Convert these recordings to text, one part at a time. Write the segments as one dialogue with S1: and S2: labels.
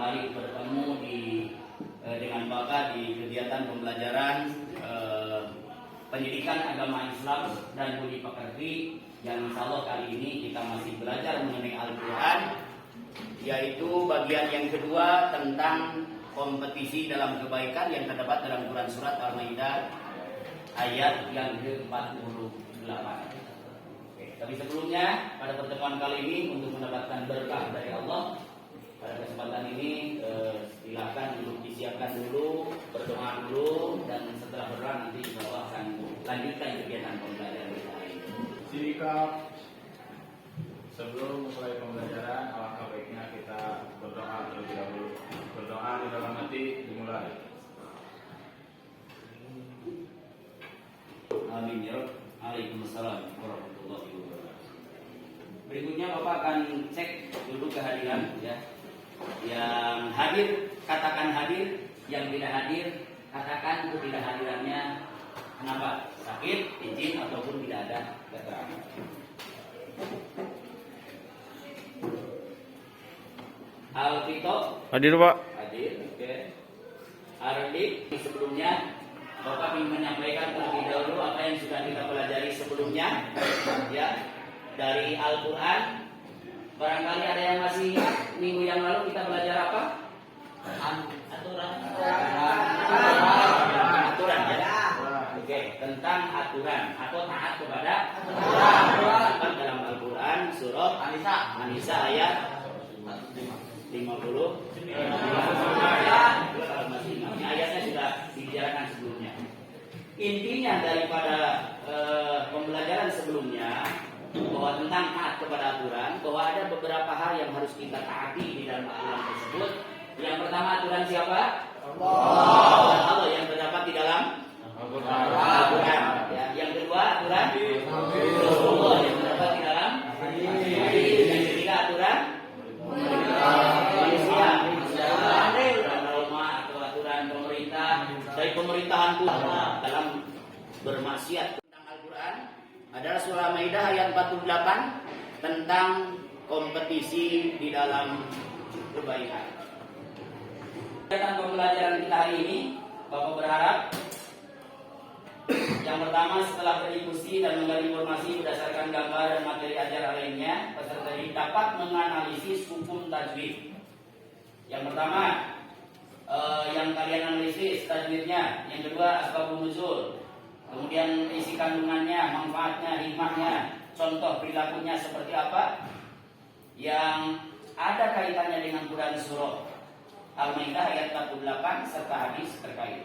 S1: kembali bertemu dengan Bapak di kegiatan pembelajaran pendidikan agama Islam dan budi pekerti yang insya Allah kali ini kita masih belajar mengenai Al-Quran, yaitu bagian yang kedua tentang kompetisi dalam kebaikan yang terdapat dalam Quran Surat Al-Maidah ayat yang ke-48. Tapi sebelumnya pada pertemuan kali ini untuk mendapatkan berkah dari Allah, pada kesempatan ini silakan untuk disiapkan dulu, berdoa dulu, dan setelah berdoa nanti insya Allah akan lanjutkan kegiatan pembelajaran kita hari ini.
S2: Sikap sebelum mulai pembelajaran, alangkah baiknya kita berdoa terlebih dahulu. Berdoa di dalam hati dimulai.
S1: Amin ya Rabb. Waalaikumsalam warahmatullahi wabarakatuh. Berikutnya Bapak akan cek dulu kehadiran ya. Yang hadir katakan hadir, yang tidak hadir katakan ketidakhadirannya kenapa? Sakit, izin ataupun tidak ada keterangan. Alvito
S3: Hadir Pak.
S1: hadir, oke. Ardik sebelumnya Bapak ingin menyampaikan terlebih dahulu apa yang sudah kita pelajari sebelumnya ya dari Al-Quran. Barangkali ada yang masih ingat minggu yang lalu kita belajar apa? Aturan ya. Oke, tentang aturan atau taat kepada aturan dalam Al-Quran surat An-Nisa ayat 50. Ayatnya sudah dibicarakan sebelumnya. Intinya daripada pembelajaran sebelumnya bahwa tentang taat kepada aturan, bahwa ada beberapa hal yang harus kita taati di dalam aturan tersebut. Yang pertama aturan siapa? Allah yang terdapat di dalam Al-Quran. Ya. Yang kedua aturan Rasulullah yang terdapat di dalam hadis. Yang ketiga aturan manusia, aturan rumah atau aturan pemerintah dari pemerintahan pun dalam bermaksiat. Tentang Al-Quran adalah surah Maidah ayat 48 tentang kompetisi di dalam kebaikan. Tentang pembelajaran kita hari ini, Bapak berharap yang pertama setelah berdiskusi dan menggali informasi berdasarkan gambar dan materi ajar lainnya, peserta ini dapat menganalisis hukum tajwid. Yang pertama, yang kalian analisis tajwidnya. Yang kedua, asbabun nuzul. Kemudian isi kandungannya, manfaatnya, hikmahnya, contoh perilakunya seperti apa yang ada kaitannya dengan Quran surah Al-Maidah ayat 48 serta hadis terkait.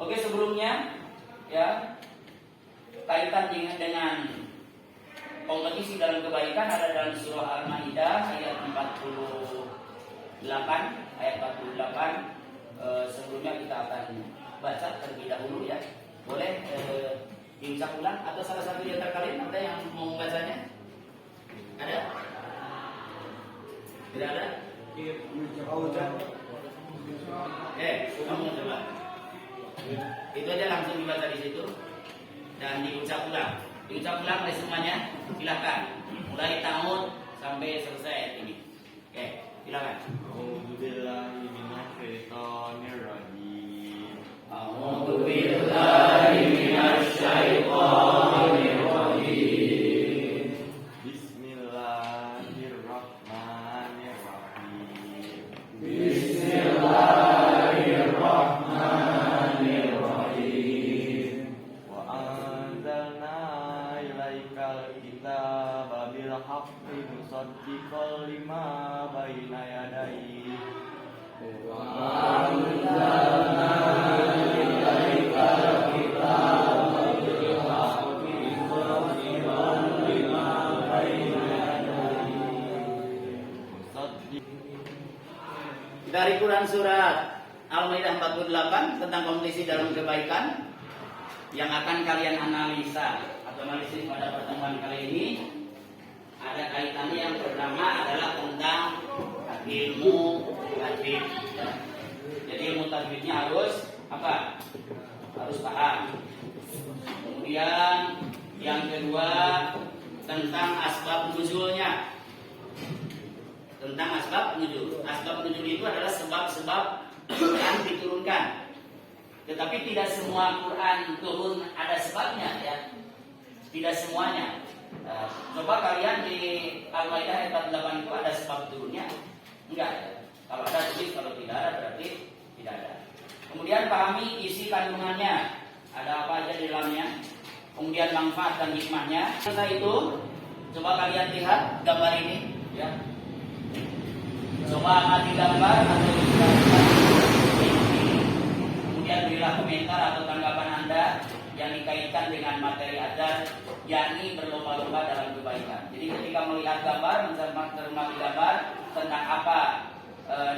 S1: Oke, sebelumnya ya kaitan dengan kompetisi dalam kebaikan ada dalam surah Al-Maidah ayat 48 ayat 48. Sebelumnya kita akan baca terlebih dahulu ya. Boleh diucap ulang atau salah satu di antara kalian ada yang mau membacanya? Ada? Tidak ada? Kamu coba. Itu aja langsung dibaca di situ dan diucap ulang. Diucap ulang oleh semuanya. Silakan. Mulai ta'ud sampai selesai ini. Oke, silakan.
S2: A'udzubillahi minasyaitonirrajim.
S1: A'udzubillahi minasyaitonirrajim.
S2: Bismillahirrahmanirrahim.
S1: Bismillahirrahmanirrahim.
S2: Wa anzalna ilaikal kitaba bil haqqi musaddiqan lima baina yadayhi.
S1: Dari Quran surat Al-Maidah 48 tentang kompetisi dalam kebaikan yang akan kalian analisa atau analisis pada pertemuan kali ini, ada kaitannya. Yang pertama adalah tentang ilmu tajwid. Jadi ilmu tajwidnya harus apa? Harus paham. Kemudian yang kedua tentang asbab nuzulnya. tentang asbab nuzul. Asbab nuzul itu adalah sebab-sebab Quran diturunkan. Tetapi tidak semua Quran turun ada sebabnya ya. Tidak semuanya. Coba kalian di Al-Maidah ayat 48 itu ada sebab turunnya? Enggak ya. Kalau ada tulis, kalau tidak ada berarti tidak ada. Kemudian pahami isi kandungannya. Ada apa aja di dalamnya. Kemudian manfaat dan hikmahnya. Setelah itu, coba kalian lihat gambar ini ya. Coba amati gambar atau kemudian berilah komentar atau tanggapan Anda yang dikaitkan dengan materi ajar, yakni berlomba-lomba dalam kebaikan. Jadi ketika melihat gambar, mencermati gambar tentang apa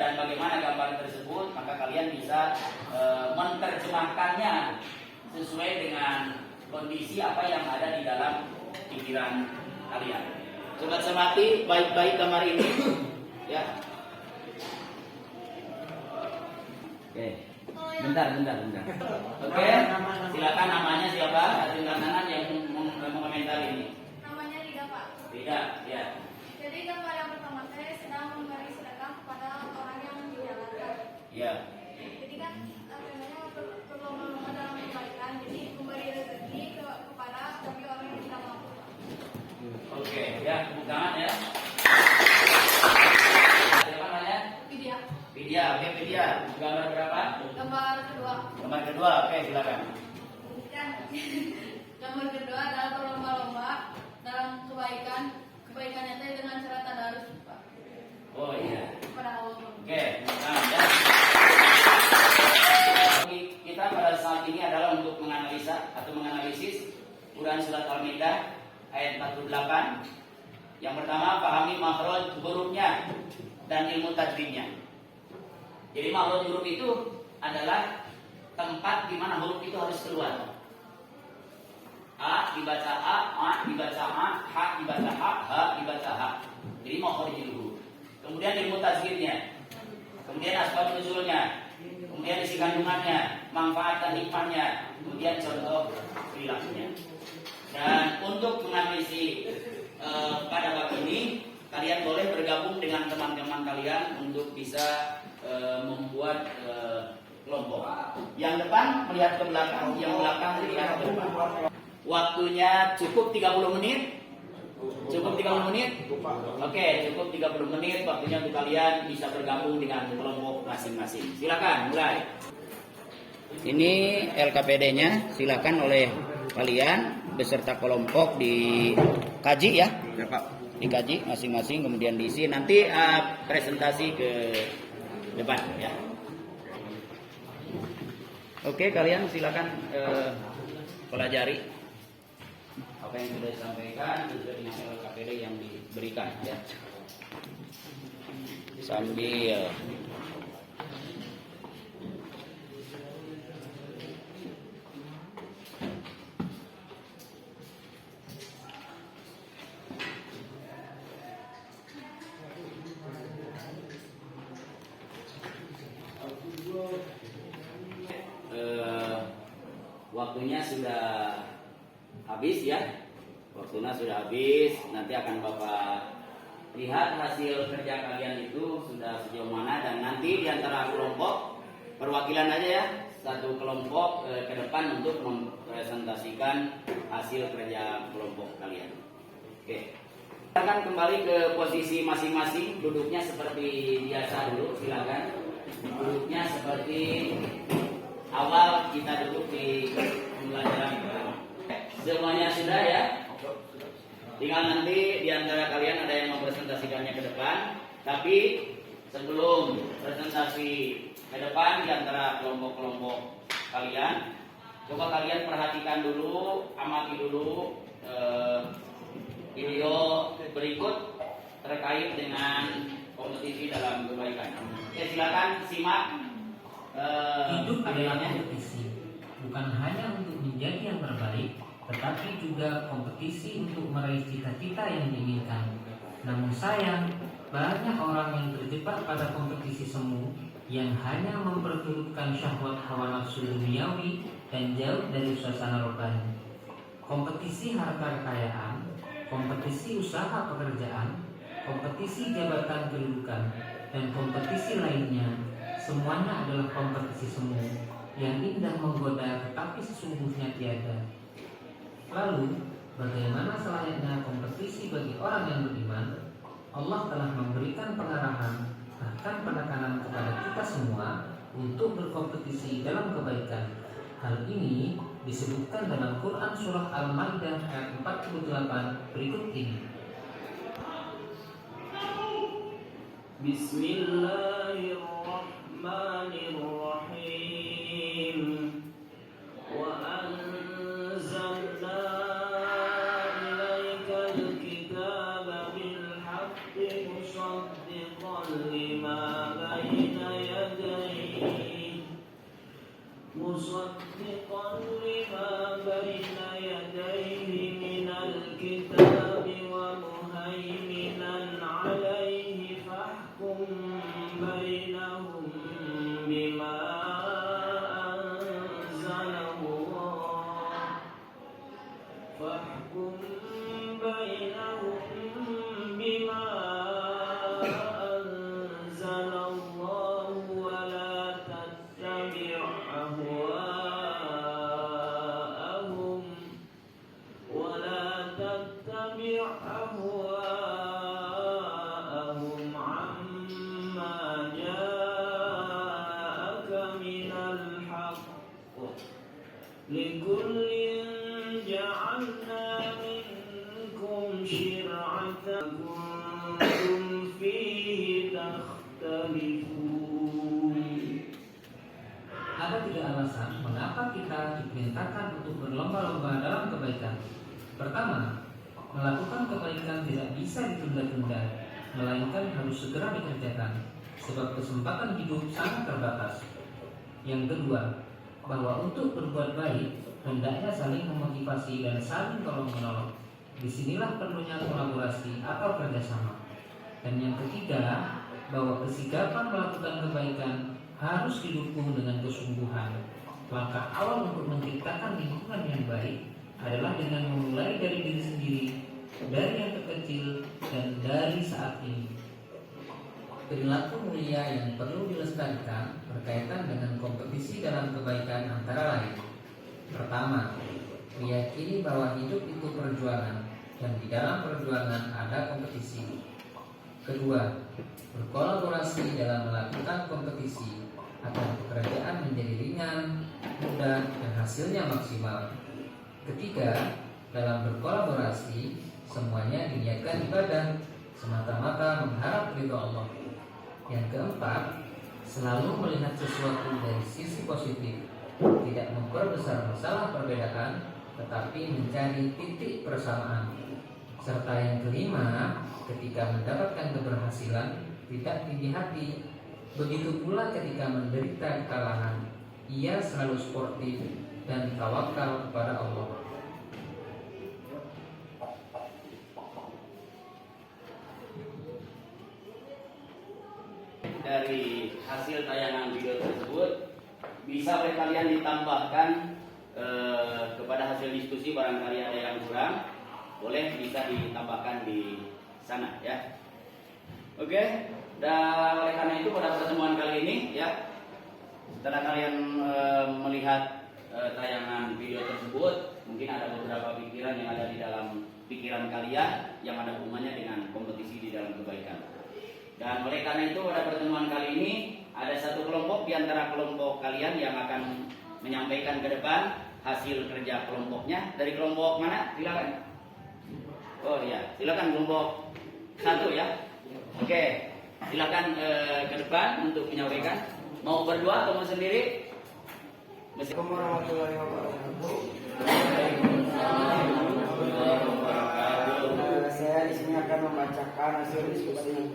S1: dan bagaimana gambar tersebut, maka kalian bisa menerjemahkannya sesuai dengan kondisi apa yang ada di dalam pikiran kalian. Coba cermati baik-baik gambar ini, ya. Oke, bentar. Oke, silakan namanya siapa? Ada kanan yang mengomentari ini.
S3: Namanya Rida, Pak.
S1: Rida, ya.
S3: Jadi gambar yang pertama saya sedang memberi sedekah kepada orang yang dijalankan.
S1: Ya.
S3: Jadi kan namanya berlomba-lomba dalam kebaikan. Jadi memberi rezeki kepada tapi orang yang tidak mampu.
S1: Oke, ya, tepuk tangan ya. Siapa namanya?
S3: Vidya.
S1: Vidya, oke Vidya. Gambar berapa?
S3: Gambar kedua.
S1: Gambar kedua, oke silakan.
S3: Dan gambar kedua adalah berlomba-lomba dalam kebaikan. Kebaikannya itu dengan cara tadarus, Pak.
S1: Oh iya.
S3: Kepada Allah.
S1: Oke, nah, ya. Kita pada saat ini adalah untuk menganalisa atau menganalisis Quran Surat Al-Maidah ayat 48. Yang pertama, pahami makhraj hurufnya dan ilmu tajwidnya. Jadi makhraj huruf itu adalah tempat di mana huruf itu harus keluar. A dibaca A dibaca A, ha dibaca ha dibaca ha. Jadi makhraj huruf. Kemudian ilmu tajwidnya. Kemudian asbab nuzulnya. Kemudian isi kandungannya, manfaat dan hikmahnya. Kemudian contoh perilakunya. Dan untuk menganalisis pada bab ini, kalian boleh bergabung dengan teman-teman kalian untuk bisa membuat kelompok. Yang depan melihat ke belakang, yang belakang melihat ke depan. Waktunya cukup 30 menit. Cukup 30 menit? Oke, cukup 30 menit waktunya untuk kalian bisa bergabung dengan kelompok masing-masing. Silakan mulai. Ini LKPD-nya, silakan oleh kalian beserta kelompok dikaji ya.
S2: Ya, Pak.
S1: Dikaji masing-masing kemudian diisi nanti presentasi ke depan ya. Oke, kalian silakan pelajari apa yang sudah disampaikan sesuai dengan LKPD yang diberikan ya. Sambil waktunya sudah habis ya. Waktunya sudah habis. Nanti akan Bapak lihat hasil kerja kalian itu sudah sejauh mana. Dan nanti diantara kelompok perwakilan aja ya, satu kelompok ke depan untuk mempresentasikan hasil kerja kelompok kalian. Oke, kita akan kembali ke posisi masing-masing. Duduknya seperti biasa dulu, silakan. Duduknya seperti awal kita duduk di pembelajaran pertama. Semuanya sudah ya. Tinggal nanti diantara kalian ada yang mempresentasikannya ke depan. Tapi sebelum presentasi ke depan diantara kelompok-kelompok kalian, coba kalian perhatikan dulu, amati dulu video berikut terkait dengan kompetisi dalam kebaikan. Oke, silakan simak.
S4: Hidup adalah kompetisi, bukan hanya untuk menjadi yang terbaik, tetapi juga kompetisi untuk meraih cita-cita yang diinginkan. Namun sayang, banyak orang yang terjebak pada kompetisi semu yang hanya memperturutkan syahwat hawa nafsu duniawi dan jauh dari suasana rohani. Kompetisi harta kekayaan, kompetisi usaha pekerjaan, kompetisi jabatan kedudukan, dan kompetisi lainnya, semuanya adalah kompetisi semu yang indah menggoda tetapi sesungguhnya tiada. Lalu, bagaimana selayaknya kompetisi bagi orang yang beriman? Allah telah memberikan pengarahan bahkan penekanan kepada kita semua untuk berkompetisi dalam kebaikan. Hal ini disebutkan dalam Quran surah Al-Maidah ayat 48 berikut ini.
S5: Bismillahirrahmanirrahim. Wa anzalna ilaikal kitaba bil haqqi musaddiqan lima baina yadayhi minal kitabi wa muhaiminan alaihi fahkum bainahum bima anzalallah fahkum bainahum bima anzalallah wa la tattabi' ahwa'ahum amma ja'aka minal haqq likullin ja'alna minkum shir'atan kuntum fihi takhtalifun.
S4: Ada 3 alasan mengapa kita diperintahkan untuk berlomba-lomba dalam kebaikan. Pertama, melakukan kebaikan tidak bisa ditunda-tunda, melainkan harus segera dikerjakan, sebab kesempatan hidup sangat terbatas. Yang kedua, bahwa untuk berbuat baik hendaknya saling memotivasi dan saling tolong-menolong. Disinilah perlunya kolaborasi atau kerjasama. Dan yang ketiga, bahwa kesigapan melakukan kebaikan harus didukung dengan kesungguhan. Langkah awal untuk menciptakan lingkungan yang baik adalah dengan memulai dari diri sendiri, dari yang terkecil, dan dari saat ini. Perilaku mulia yang perlu dilestarikan berkaitan dengan kompetisi dalam kebaikan antara lain. Pertama, meyakini bahwa hidup itu perjuangan, dan di dalam perjuangan ada kompetisi. Kedua, berkolaborasi dalam melakukan kompetisi agar pekerjaan menjadi ringan, mudah, dan hasilnya maksimal. Ketiga, dalam berkolaborasi semuanya diniatkan ibadah semata-mata mengharap ridho Allah. Yang keempat, selalu melihat sesuatu dari sisi positif, tidak memperbesar masalah perbedaan, tetapi mencari titik persamaan. Serta yang kelima, ketika mendapatkan keberhasilan tidak tinggi hati. Begitu pula ketika menderita kekalahan, ia selalu sportif dan tawakal kepada Allah.
S1: Dari hasil tayangan video tersebut bisa oleh kalian ditambahkan kepada hasil diskusi, barangkali ada yang kurang, boleh bisa ditambahkan di sana ya. Oke. Dan oleh karena itu pada pertemuan kali ini ya, setelah kalian melihat tayangan video tersebut, mungkin ada beberapa pikiran yang ada di dalam pikiran kalian yang ada hubungannya dengan kompetisi di dalam kebaikan. Dan oleh karena itu pada pertemuan kali ini ada satu kelompok di antara kelompok kalian yang akan menyampaikan ke depan hasil kerja kelompoknya. Dari kelompok mana? Silakan. Oh iya, silakan kelompok 1 ya. Oke. Silakan ke depan untuk menyampaikan. Mau berdua atau mau sendiri?
S6: Assalamualaikum warahmatullahi wabarakatuh. Saya di sini akan membacakan hasil diskusi.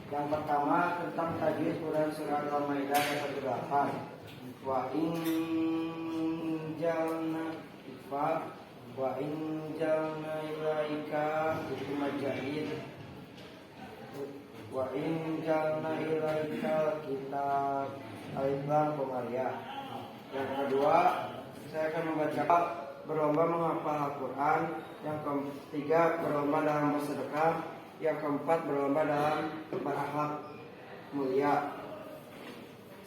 S6: Yang pertama tentang tajwid Quran surah Al-Maidah ayat 18. Wa in jalna ifa wa in jalna ilaika itu majahid. Wa in jalna ilaika kitab alif lam qamariyah. Yang kedua, saya akan membaca berlomba menghafal Al-Quran. Yang ketiga, berlomba dalam bersedekah. Yang keempat, berlomba dalam berakhlak mulia.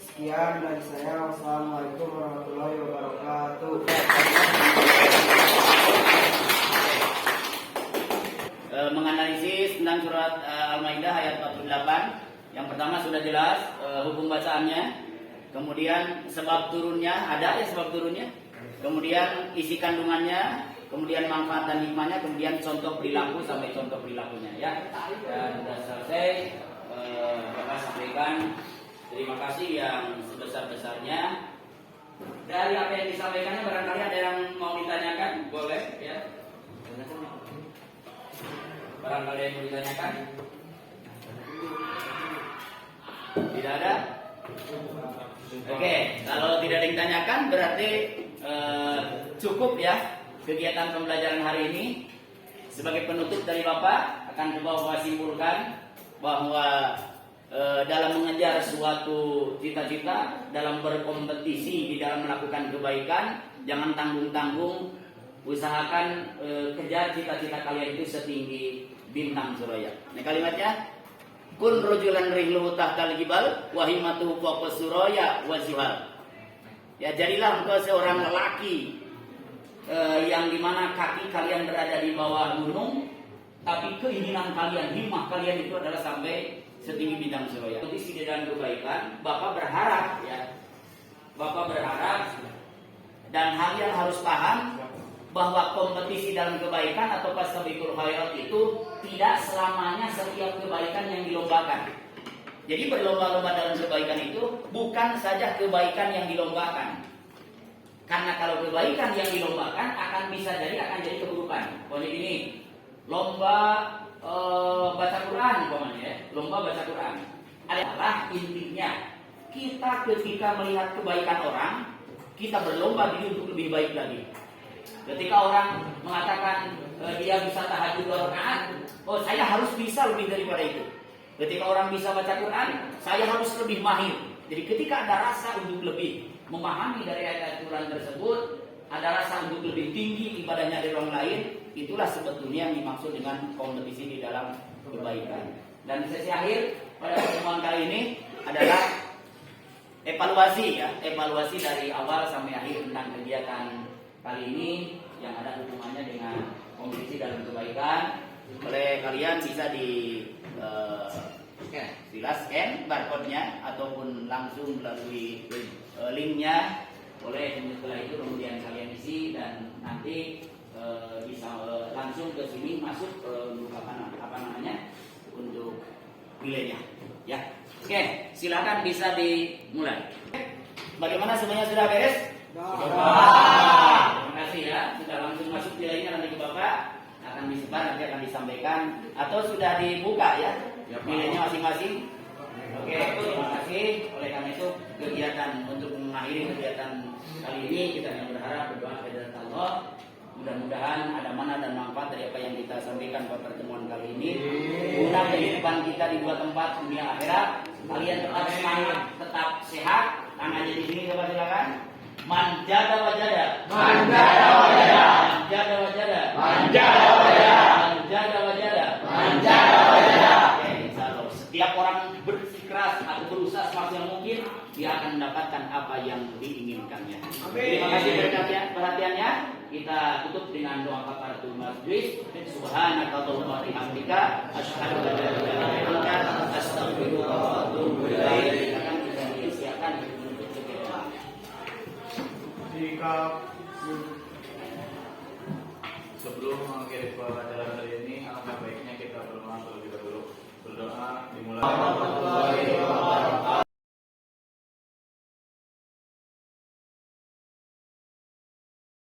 S6: Sekian dari saya. Wassalamualaikum warahmatullahi wabarakatuh.
S1: Menganalisis tentang surat Al-Maidah ayat 48. Yang pertama sudah jelas hukum bacaannya. Kemudian sebab turunnya, ada ya sebab turunnya. Kemudian isi kandungannya, kemudian manfaat dan hikmahnya, kemudian contoh perilaku sampai contoh perilakunya ya. Dan sudah selesai, Bapak sampaikan terima kasih yang sebesar-besarnya. Dari apa yang disampaikannya barangkali ada yang mau ditanyakan, boleh ya. Barangkali ada yang mau ditanyakan. Tidak ada? Oke, kalau tidak ada yang ditanyakan berarti cukup ya kegiatan pembelajaran hari ini. Sebagai penutup dari Bapak akan coba Bapak simpulkan bahwa dalam mengejar suatu cita-cita, dalam berkompetisi di dalam melakukan kebaikan, jangan tanggung-tanggung, usahakan kejar cita-cita kalian itu setinggi bintang suraya. Ini kalimatnya, kun rojulan rihluhu tahtal jibal wahimatu fawqa suraya wazuhal. Ya, jadilah engkau seorang lelaki yang dimana kaki kalian berada di bawah gunung, tapi keinginan kalian, himmah kalian itu adalah sampai setinggi bintang suraya. Kondisi di dalam kebaikan, Bapak berharap ya, Bapak berharap dan kalian harus paham bahwa kompetisi dalam kebaikan atau fastabiqul khairat itu tidak selamanya setiap kebaikan yang dilombakan. Jadi berlomba-lomba dalam kebaikan itu bukan saja kebaikan yang dilombakan. Karena kalau kebaikan yang dilombakan akan bisa jadi keburukan. Pokoknya gini, lomba baca Quran umpamanya ya, lomba baca Quran adalah intinya kita ketika melihat kebaikan orang, kita berlomba diri untuk lebih baik lagi. Ketika orang mengatakan dia bisa tahajud 2 rakaat, oh saya harus bisa lebih daripada itu. Ketika orang bisa baca Quran, saya harus lebih mahir. Jadi ketika ada rasa untuk lebih memahami dari ayat Quran tersebut, ada rasa untuk lebih tinggi ibadahnya dari orang lain, itulah sebetulnya yang dimaksud dengan kompetisi di dalam kebaikan. Dan sesi akhir pada pertemuan kali ini adalah evaluasi ya, evaluasi dari awal sampai akhir tentang kegiatan kali ini yang ada hubungannya dengan kompetisi dalam kebaikan. Oleh kalian bisa di scan barcode-nya ataupun langsung melalui linknya. Boleh setelah itu kemudian kalian isi dan nanti bisa langsung ke sini masuk untuk apa namanya untuk nilainya ya. Oke, silakan bisa dimulai. Bagaimana semuanya sudah beres? Terima kasih ya, sudah langsung masuk nilainya nanti ke Bapak akan disebar, nanti akan disampaikan atau sudah dibuka ya nilainya masing-masing. Oke, terima kasih. Oleh karena itu kegiatan untuk mengakhiri kegiatan kali ini kita hanya berharap berdoa kepada Allah, mudah-mudahan ada manfaat dan manfaat dari apa yang kita sampaikan pada pertemuan kali ini. Guna kehidupan kita di 2 tempat, dunia akhirat. Kalian tetap semangat, tetap sehat. Tangannya di sini coba silakan. Manjada wajada, manjada wajada, manjada wajada, manjada wajada, manjada wajada, manjada wajada. Oke, insyaallah setiap orang bersikeras atau berusaha semaksimal mungkin dia akan mendapatkan apa yang diinginkannya. Terima kasih perhatiannya. Kita tutup dengan doa kafaratul majlis. Subhanakallahumma wa bihamdika asyhadu an la ilaha illa anta astaghfiruka wa atubu ilaik. Akan kita siapkan untuk kegiatan.
S2: Sebelum mengakhiri pelajaran hari ini, alangkah baiknya kita berdoa terlebih dahulu. Berdoa dimulai.